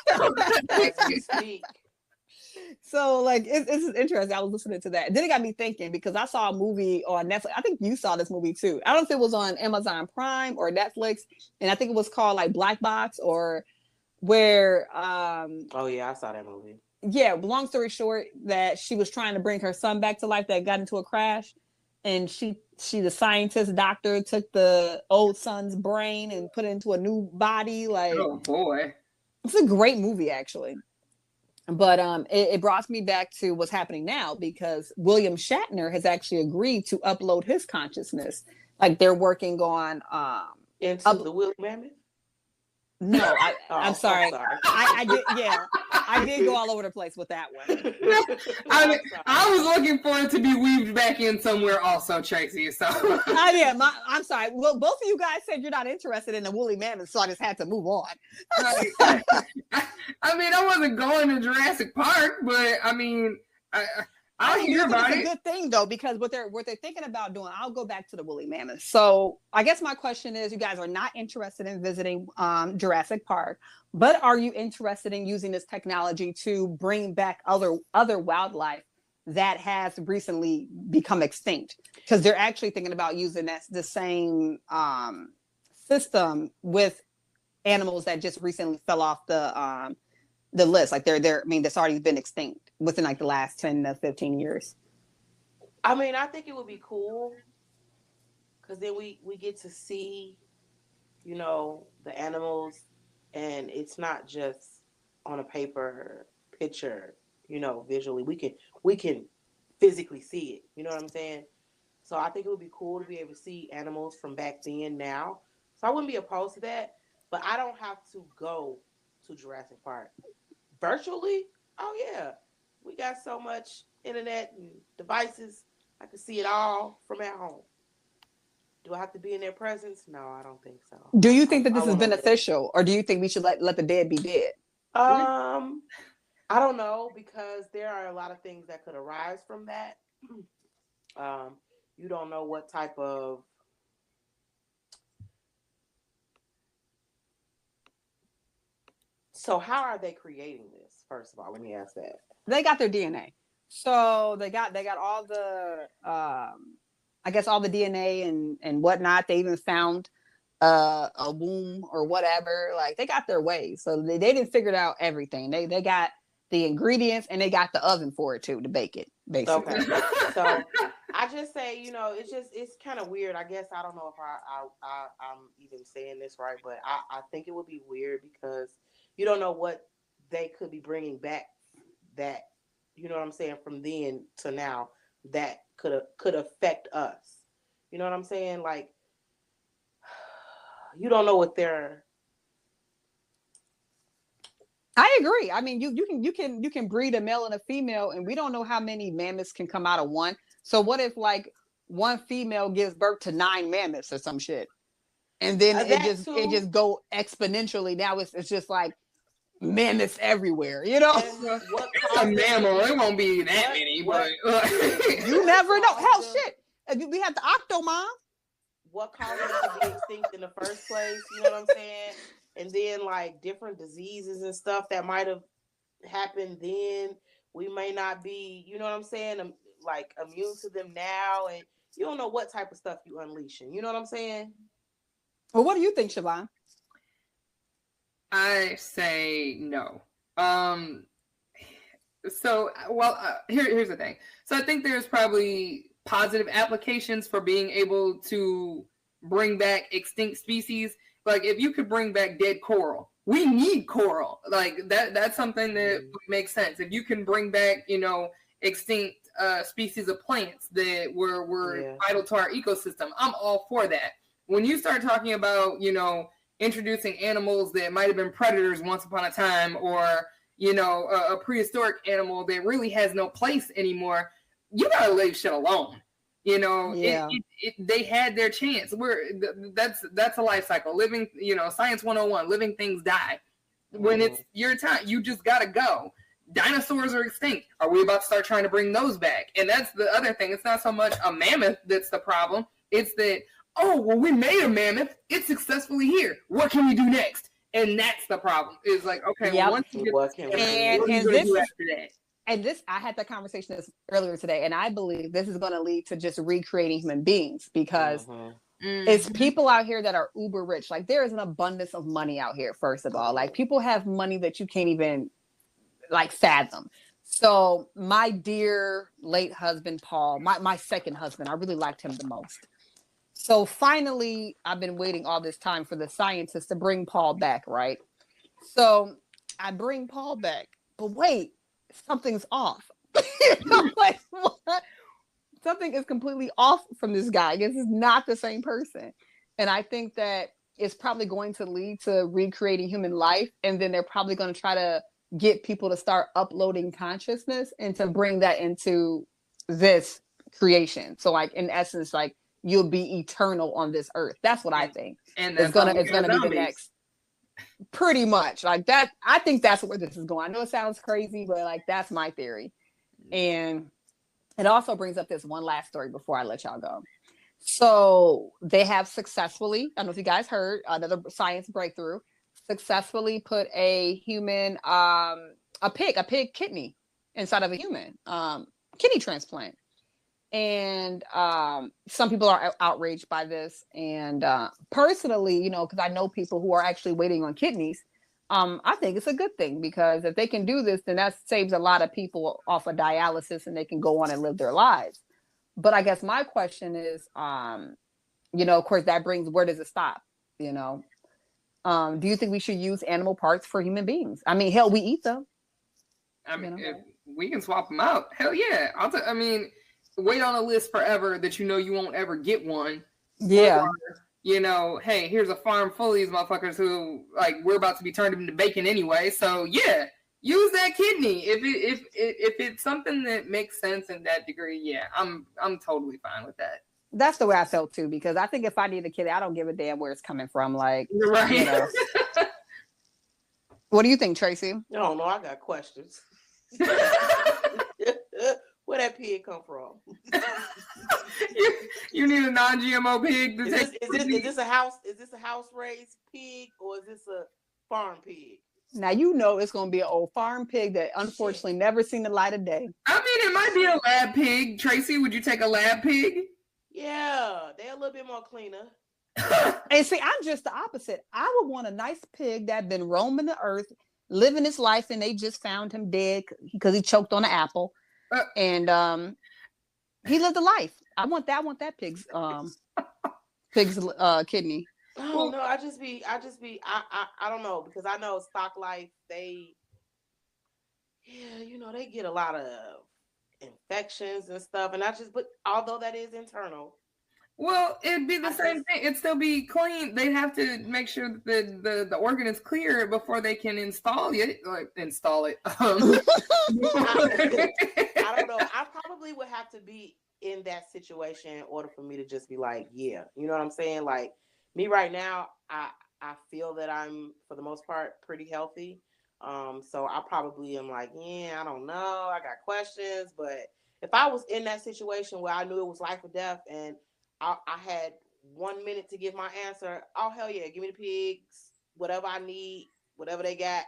As we speak. So like it's interesting. I was listening to that. Then it got me thinking because I saw a movie on Netflix. I think you saw this movie too. I don't know if it was on Amazon Prime or Netflix, and I think it was called like Black Box or where oh yeah, I saw that movie. Yeah, long story short, that she was trying to bring her son back to life that got into a crash, and she the scientist doctor took the old son's brain and put it into a new body. Like, oh boy, it's a great movie actually. But it brought me back to what's happening now because William Shatner has actually agreed to upload his consciousness. Like they're working on into the Woolly Mammoth. No, I'm sorry. I did. Yeah, I did go all over the place with that one. I was looking for it to be weaved back in somewhere, also, Tracy. So I'm sorry. Well, both of you guys said you're not interested in the woolly mammoth, so I just had to move on. I mean, I wasn't going to Jurassic Park, but I mean, I hear about it. It's a good thing though, because what they're thinking about doing. I'll go back to the woolly mammoth. So I guess my question is, you guys are not interested in visiting Jurassic Park, but are you interested in using this technology to bring back other wildlife that has recently become extinct? Because they're actually thinking about using the same system with animals that just recently fell off the list. Like they're I mean, that's already been extinct within like the last 10 to 15 years. I mean, I think it would be cool because then we get to see, you know, the animals, and it's not just on a paper picture, you know, visually. We can physically see it. You know what I'm saying? So I think it would be cool to be able to see animals from back then now. So I wouldn't be opposed to that, but I don't have to go to Jurassic Park. Virtually, oh yeah. We got so much internet and devices. I can see it all from at home. Do I have to be in their presence? No, I don't think so. Do you think that this is beneficial, or do you think we should let the dead be dead? I don't know, because there are a lot of things that could arise from that. You don't know what type of So how are they creating this? First of all, let me ask that. They got their DNA. So they got all the I guess all the DNA and whatnot. They even found a womb or whatever. Like they got their ways. So they didn't figure out everything. They got the ingredients and they got the oven for it too to bake it, basically. Okay. So I just say, you know, it's kind of weird. I guess I don't know if I'm even saying this right, but I think it would be weird because you don't know what they could be bringing back that, you know what I'm saying, from then to now that could affect us. You know what I'm saying? Like, you don't know what they're. I agree. I mean, you can breed a male and a female, and we don't know how many mammoths can come out of one. So what if like one female gives birth to 9 mammoths or some shit, and then it just go exponentially? Now it's just like mammoths everywhere, you know. It's a mammal. It won't be that many, but you never know. Hell, shit. We have the Octomom. What caused them to get extinct in the first place? You know what I'm saying? And then like different diseases and stuff that might have happened then, we may not be, you know what I'm saying, like immune to them now, and you don't know what type of stuff you unleashing. You know what I'm saying? Well, what do you think, Siobhan? I say no. So, well, here's the thing. So I think there's probably positive applications for being able to bring back extinct species. Like if you could bring back dead coral, we need coral. Like that's something that makes sense. If you can bring back, you know, extinct species of plants that were vital to our ecosystem, I'm all for that. When you start talking about, you know, introducing animals that might have been predators once upon a time, or, you know, a prehistoric animal that really has no place anymore, you gotta leave shit alone. You know, they had their chance. That's a life cycle. Living, you know, science 101, living things die. When it's your time, you just gotta go. dinosaurs are extinct. Are we about to start trying to bring those back? And that's the other thing. It's not so much a mammoth that's the problem. It's that, oh, well, we made a mammoth. It's successfully here. What can we do next? And that's the problem. It's like, okay, well, once you get what are you going to do after that? And this, I had that conversation earlier today, and I believe this is going to lead to just recreating human beings, because it's people out here that are uber rich. Like, there is an abundance of money out here, first of all. Like, people have money that you can't even, like, fathom. So my dear late husband, Paul, my second husband, I really liked him the most. So finally, I've been waiting all this time for the scientists to bring Paul back, right? So I bring Paul back, but wait, something's off. I'm like, what? Something is completely off from this guy. This is not the same person. And I think that it's probably going to lead to recreating human life. And then they're probably going to try to get people to start uploading consciousness and to bring that into this creation. So, like, in essence, like, you'll be eternal on this earth. That's what I think. And it's gonna be the next. Pretty much like that. I think that's where this is going. I know it sounds crazy, but like, that's my theory. And it also brings up this one last story before I let y'all go. So they have successfully, I don't know if you guys heard, another science breakthrough, successfully put a human, a pig kidney inside of a human, kidney transplant. And some people are outraged by this. And personally, you know, because I know people who are actually waiting on kidneys, I think it's a good thing, because if they can do this, then that saves a lot of people off of dialysis and they can go on and live their lives. But I guess my question is, you know, of course, that brings, where does it stop? You know, do you think we should use animal parts for human beings? I mean, hell, we eat them. I mean, if we can swap them out. Hell yeah. I mean, wait on a list forever that you know you won't ever get one. Yeah. Or, you know, hey, here's a farm full of these motherfuckers who, like, we're about to be turned into bacon anyway. So yeah, use that kidney if it's something that makes sense in that degree. Yeah, I'm totally fine with that. That's the way I felt too, because I think if I need a kidney, I don't give a damn where it's coming from. Like, right. You know. What do you think, Tracy? No, I got questions. Where that pig come from? you need a non-GMO pig. Is this a house? Is this a house raised pig, or is this a farm pig? Now you know it's gonna be an old farm pig that unfortunately never seen the light of day. I mean, it might be a lab pig. Tracy, would you take a lab pig? Yeah, they're a little bit more cleaner. And see, I'm just the opposite. I would want a nice pig that been roaming the earth, living his life, and they just found him dead because he choked on an apple. And he lived a life. I want that pig's kidney. Oh no, I don't know, because I know Stock Life, they get a lot of infections and stuff, and but although that is internal. Well, it'd be the same thing. It'd still be clean. They'd have to make sure that the organ is clear before they can install it. I don't know. I probably would have to be in that situation in order for me to just be like, yeah, you know what I'm saying? Like, me right now, I feel that I'm, for the most part, pretty healthy. So I probably am like, yeah, I don't know. I got questions. But if I was in that situation where I knew it was life or death and I had 1 minute to give my answer, oh, hell yeah, give me the pigs, whatever I need, whatever they got,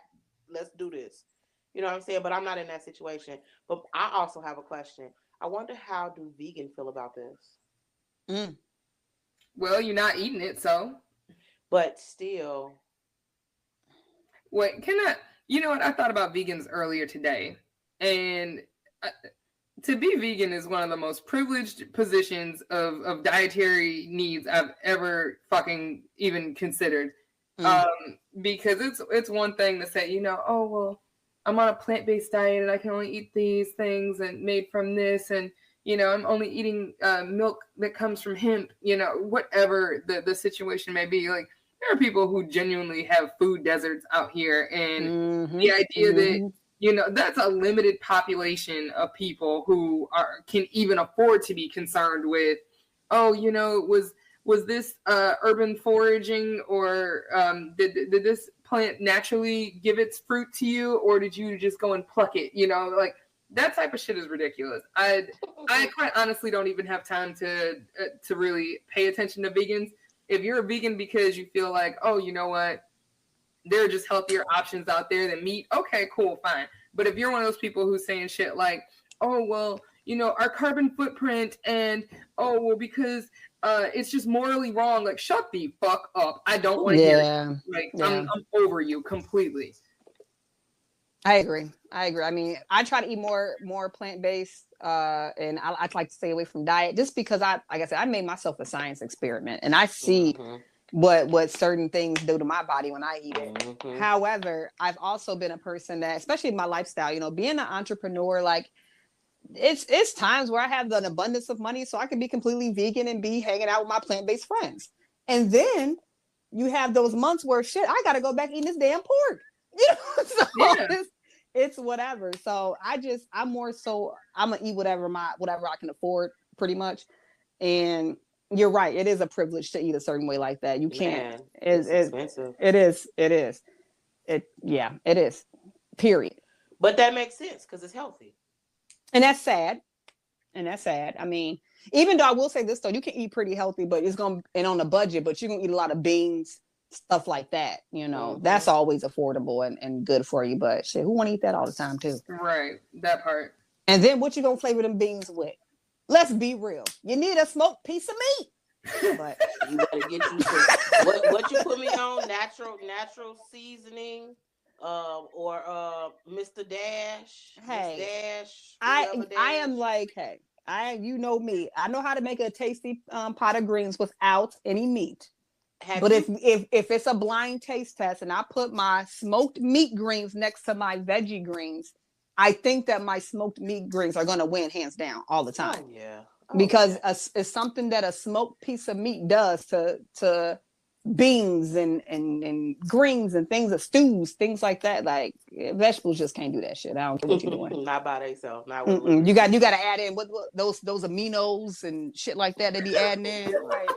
let's do this. You know what I'm saying? But I'm not in that situation. But I also have a question. I wonder, how do vegans feel about this? Well, you're not eating it, so. But still. Wait, you know what? I thought about vegans earlier today. And to be vegan is one of the most privileged positions of dietary needs I've ever fucking even considered. Because it's one thing to say, you know, oh, well, I'm on a plant-based diet and I can only eat these things and made from this, and you know, I'm only eating milk that comes from hemp, you know, whatever the situation may be. Like, there are people who genuinely have food deserts out here, and the idea that, you know, that's a limited population of people who can even afford to be concerned with, oh, you know, was was this urban foraging, or did this plant naturally give its fruit to you, or did you just go and pluck it? You know, like that type of shit is ridiculous. I quite honestly don't even have time to really pay attention to vegans. If you're a vegan because you feel like, oh, you know what, there are just healthier options out there than meat, okay, cool, fine. But if you're one of those people who's saying shit like, oh, well, you know, our carbon footprint, and oh, well, because it's just morally wrong, like, shut the fuck up. I don't want to hear it. Like, I'm over you completely. I agree. I mean, I try to eat more plant-based, and I like to stay away from diet just because like I said, I made myself a science experiment, and I see what certain things do to my body when I eat it. However, I've also been a person that, especially in my lifestyle, you know, being an entrepreneur, like it's times where I have an abundance of money, so I can be completely vegan and be hanging out with my plant-based friends. And then you have those months where shit, I got to go back eating this damn pork. You know, so it's whatever. So I'm more so I'm gonna eat whatever I can afford, pretty much. And you're right, it is a privilege to eat a certain way like that. You can't. It's expensive. It is. It is. Period. But that makes sense because it's healthy. And that's sad. I mean, even though I will say this though, you can eat pretty healthy, but it's gonna and on a budget, but you're gonna eat a lot of beans, stuff like that, you know. That's always affordable and good for you, but shit, who want to eat that all the time too? Right, that part. And then what you gonna flavor them beans with? Let's be real, you need a smoked piece of meat. But you better get you some, what you put me on, natural seasoning, or Mr. Dash. Hey, Dash, I am like, hey, you know me, I know how to make a tasty pot of greens without any meat. But if it's a blind taste test and I put my smoked meat greens next to my veggie greens, I think that my smoked meat greens are going to win hands down all the time. Because it's something that a smoked piece of meat does to beans and greens and things, of stews, things like that. Like vegetables just can't do that shit. I don't care what you're doing. Not by themselves. You got to add in what those aminos and shit like that they be adding in. Like,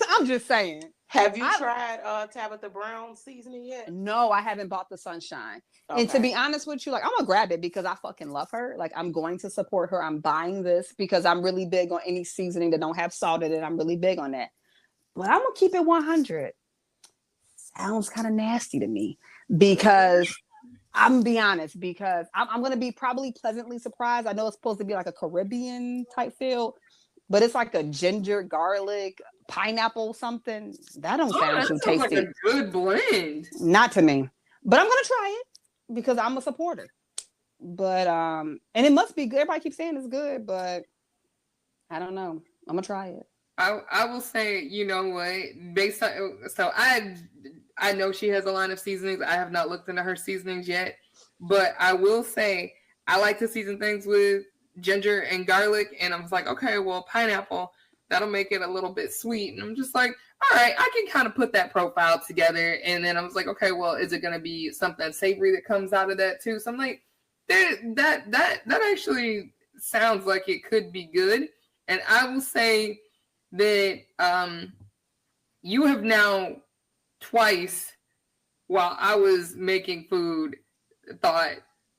I'm just saying. Have you tried Tabitha Brown seasoning yet? No, I haven't bought the Sunshine. Okay. And to be honest with you, like, I'm gonna grab it because I fucking love her. Like, I'm going to support her. I'm buying this because I'm really big on any seasoning that don't have salt in it. I'm really big on that. But I'm gonna keep it 100. Sounds kind of nasty to me because I'm gonna be honest, because I'm gonna be probably pleasantly surprised. I know it's supposed to be like a Caribbean type feel, but it's like a ginger, garlic, pineapple something. That don't sound too tasty. Like a good blend. Not to me. But I'm gonna try it because I'm a supporter. But and it must be good. Everybody keeps saying it's good, but I don't know. I'm gonna try it. I will say, you know what? Based on, so I know she has a line of seasonings. I have not looked into her seasonings yet, but I will say I like to season things with ginger and garlic, and I was like, okay, well, pineapple, that'll make it a little bit sweet. And I'm just like, all right, I can kind of put that profile together. And then I was like, okay, well, is it going to be something savory that comes out of that too? So I'm like, that actually sounds like it could be good. And I will say that you have now twice, while I was making food, thought,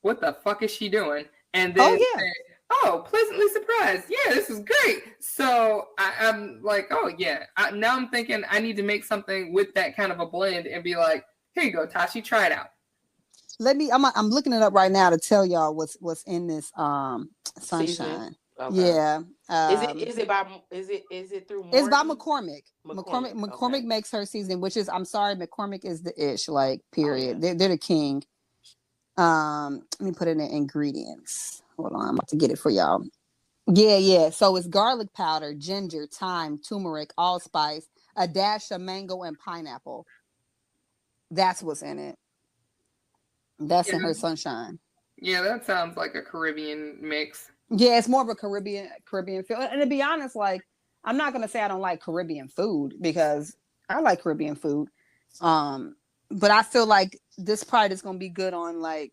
what the fuck is she doing? And then said, oh, pleasantly surprised. Yeah, this is great. So I'm like, oh yeah. Now I'm thinking I need to make something with that kind of a blend and be like, here you go, Tashi, try it out. I'm looking it up right now to tell y'all what's in this Sunshine. Okay. Yeah. Is it through Morton? It's by McCormick. McCormick makes her seasoning, which is, I'm sorry, McCormick is the ish, like, period. Oh, yeah. They're the king. Let me put in the ingredients. Hold on, I'm about to get it for y'all. Yeah. So it's garlic powder, ginger, thyme, turmeric, allspice, a dash of mango, and pineapple. That's what's in it. That's in her Sunshine. Yeah, that sounds like a Caribbean mix. Yeah, it's more of a Caribbean feel. And to be honest, like, I'm not gonna say I don't like Caribbean food because I like Caribbean food. But I feel like this probably is gonna be good on like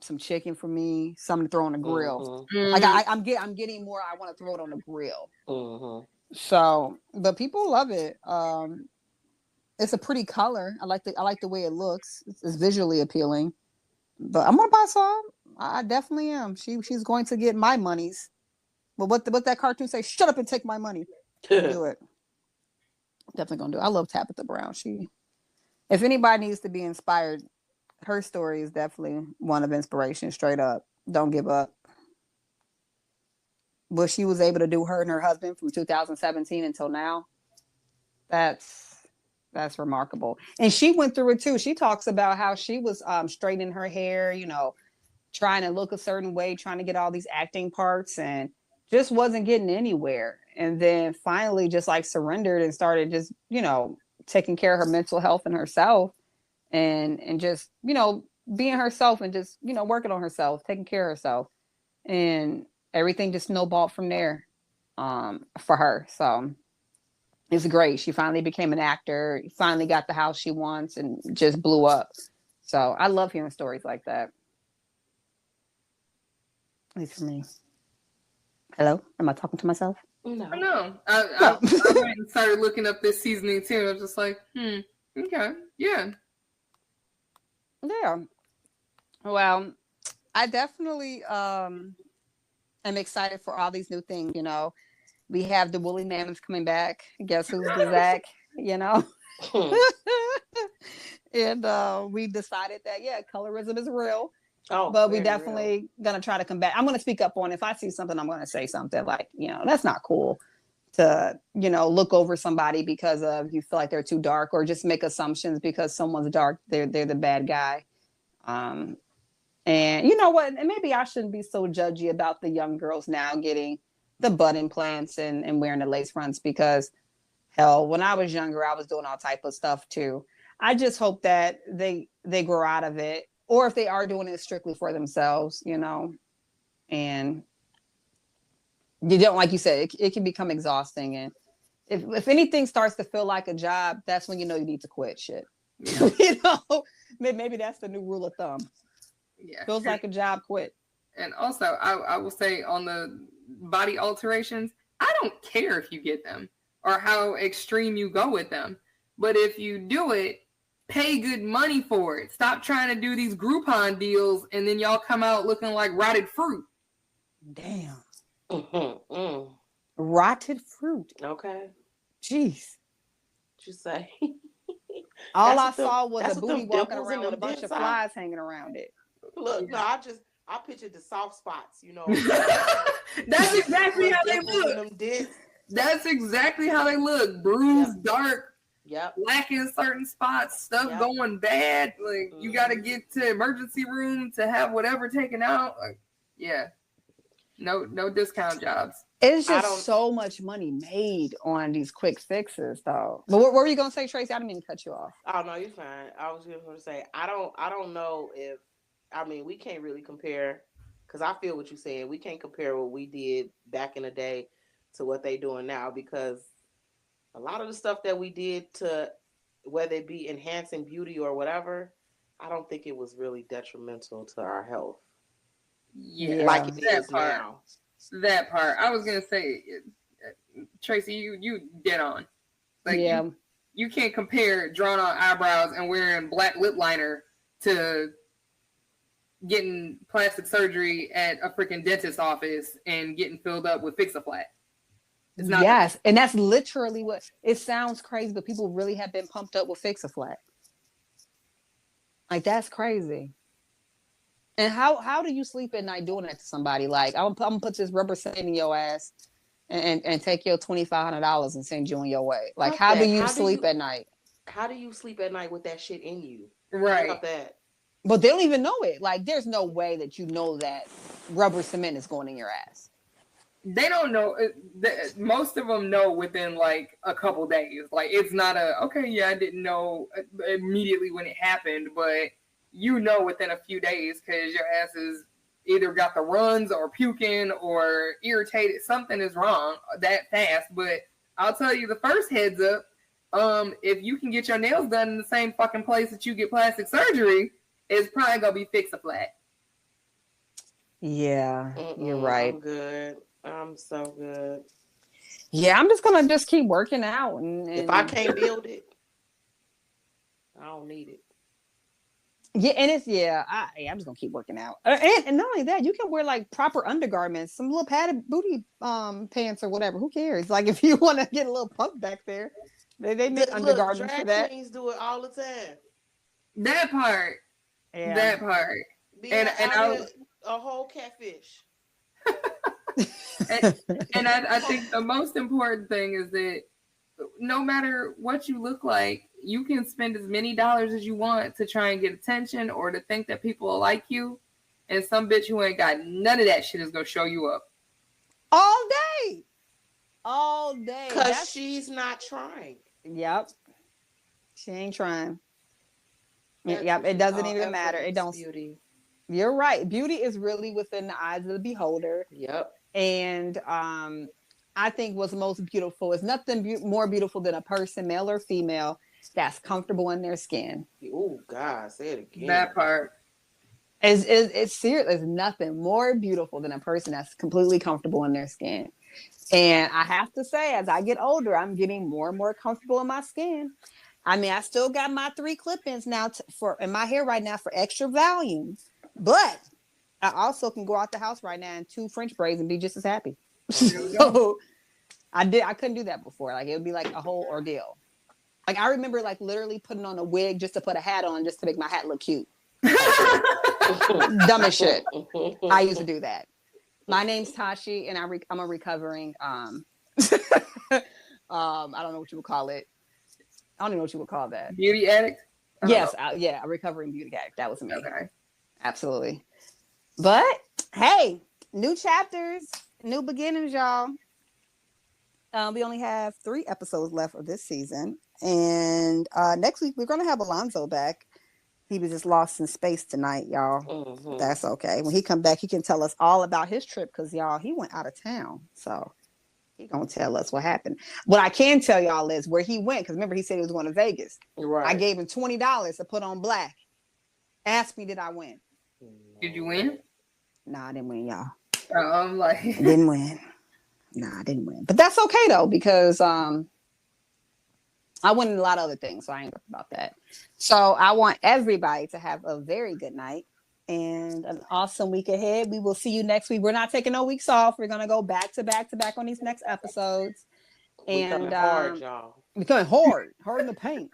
some chicken for me, something to throw on the grill. Mm-hmm. Like I'm getting more. I want to throw it on the grill. Mm-hmm. So, but people love it. It's a pretty color. I like the way it looks. It's visually appealing. But I'm gonna buy some. I definitely am. She's going to get my monies. But what that cartoon say? Shut up and take my money. Do it. Definitely gonna do it. I love Tabitha Brown. If anybody needs to be inspired, her story is definitely one of inspiration. Straight up, don't give up. What she was able to do, her and her husband, from 2017 until now, that's remarkable. And she went through it too. She talks about how she was straightening her hair, trying to look a certain way, trying to get all these acting parts, and just wasn't getting anywhere. And then finally just like surrendered and started just, taking care of her mental health and herself, and just, being herself, and just, working on herself, taking care of herself. And everything just snowballed from there for her. So it's great. She finally became an actor, finally got the house she wants, and just blew up. So I love hearing stories like that. At least for me. Hello? Am I talking to myself? No. I went and started looking up this seasoning too. I was just like, okay, yeah. Yeah. Well, I definitely am excited for all these new things. We have the woolly mammoths coming back. Guess who's the Zach? And we decided that colorism is real. But we definitely gonna try to combat. I'm gonna speak up on it. If I see something, I'm gonna say something like, that's not cool to, look over somebody because of you feel like they're too dark, or just make assumptions because someone's dark, they're the bad guy. And you know what? And maybe I shouldn't be so judgy about the young girls now getting the butt implants and wearing the lace fronts, because hell, when I was younger, I was doing all type of stuff too. I just hope that they grow out of it, or if they are doing it strictly for themselves, and you don't, like you said, it can become exhausting. And if anything starts to feel like a job, that's when you need to quit shit. Yeah. Maybe that's the new rule of thumb. Yeah. Feels like a job, quit. And also, I will say on the body alterations, I don't care if you get them or how extreme you go with them. But if you do it, pay good money for it. Stop trying to do these Groupon deals and then y'all come out looking like rotted fruit. Damn. Rotted fruit. Okay. Jeez. What you say? All I saw was a booty walking around with a bunch of flies hanging around it. Look, no, I pictured the soft spots, That's exactly how they look. That's exactly how they look. Bruised, dark. Yep. Black in certain spots, stuff going bad. Like you got to get to emergency room to have whatever taken out. Like, yeah, no discount jobs. It's just so much money made on these quick fixes, though. But what were you gonna say, Tracy? I didn't mean to cut you off. Oh no, you're fine. I was just gonna say I don't know if we can't really compare, because I feel what you're saying. We can't compare what we did back in the day to what they doing now, because a lot of the stuff that we did, to whether it be enhancing beauty or whatever, I don't think it was really detrimental to our health. Yeah, like it is now. That part. I was gonna say, Tracy, you dead on. Like you can't compare drawn on eyebrows and wearing black lip liner to getting plastic surgery at a freaking dentist office and getting filled up with Fix-A-Flat. It's not. Yes, and that's literally what it sounds crazy, but people really have been pumped up with Fix-A-Flat. Like, that's crazy. And how do you sleep at night doing that to somebody? Like, I'm gonna put this rubber cement in your ass and take your $2,500 and send you on your way. Like, how do you sleep at night? How do you sleep at night with that shit in you? Right. About that. But they don't even know it. Like, there's no way that that rubber cement is going in your ass. They don't know. Most of them know within like a couple days. Like, it's not I didn't know immediately when it happened, but within a few days, because your ass is either got the runs or puking or irritated. Something is wrong that fast. But I'll tell you the first heads up, if you can get your nails done in the same fucking place that you get plastic surgery, it's probably gonna be Fix-A-Flat. Yeah, you're right. I'm good. I'm so good. Yeah, I'm just gonna just keep working out, and If I can't build it, I don't need it. yeah, and it's I'm just gonna keep working out, and not only that, you can wear like proper undergarments, some little padded booty pants or whatever. Who cares? Like if you want to get a little pump back there, they make Look, undergarments for drag that. queens do it all the time. That part. Yeah. That part. Be And out here a whole catfish. and I think the most important thing is that no matter what you look like, you can spend as many dollars as you want to try and get attention or to think that people will like you. And some bitch who ain't got none of that shit is going to show you up. All day. All day. Because she's not trying. Yep. She ain't trying. Yep. It doesn't even matter. It don't. Beauty. You're right. Beauty is really within the eyes of the beholder. Yep. And I think what's most beautiful is nothing more beautiful than a person, male or female, that's comfortable in their skin. Oh God, say it again. That part. It's serious. There's nothing more beautiful than a person that's completely comfortable in their skin. And I have to say, as I get older, I'm getting more and more comfortable in my skin. I mean, I still got my 3 clip-ins now in my hair right now for extra volume, but I also can go out the house right now in 2 French braids and be just as happy. So I couldn't do that before. Like it would be like a whole ordeal. Like I remember like literally putting on a wig just to put a hat on just to make my hat look cute. Dumb as shit. I used to do that. My name's Tashi, and I'm a recovering I don't know what you would call it. I don't even know what you would call that. Beauty addict? Yes, a recovering beauty addict. That was me. Okay. Absolutely. But hey, new chapters, new beginnings, y'all. We only have 3 episodes left of this season, and next week we're gonna have Alonzo back. He was just lost in space tonight, y'all. Mm-hmm. That's okay. When he come back, he can tell us all about his trip because y'all, he went out of town, so he gonna tell us what happened. What I can tell y'all is where he went, because remember he said he was going to Vegas. Right. I gave him $20 to put on black. Ask me, did I win? Did you win? Nah, I didn't win, y'all. I'm like, Didn't win. Nah, I didn't win. But that's okay though, because I won in a lot of other things, so I ain't worried about that. So I want everybody to have a very good night and an awesome week ahead. We will see you next week. We're not taking no weeks off. We're gonna go back to back to back on these next episodes. We're coming hard, y'all. We're coming hard in the paint.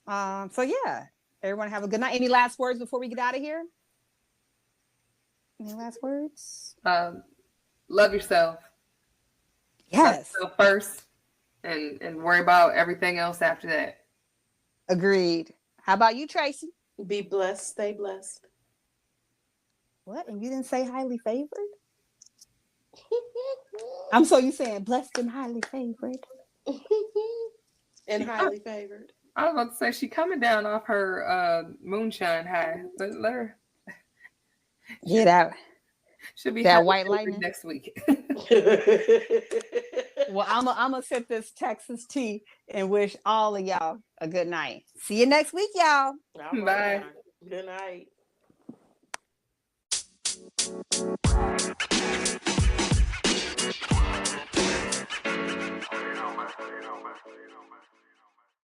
So yeah, everyone have a good night. Any last words before we get out of here? Any last words? Love yourself. Yes. Love yourself first, and worry about everything else after that. Agreed. How about you, Tracy? Be blessed. Stay blessed. What? And you didn't say highly favored? I'm so you saying blessed and highly favored. And highly favored. I was about to say she coming down off her moonshine high. Let her. Yeah, that should be that white lightning next week. Well, I'm gonna sip this Texas tea and wish all of y'all a good night. See you next week, y'all. Bye. Good night.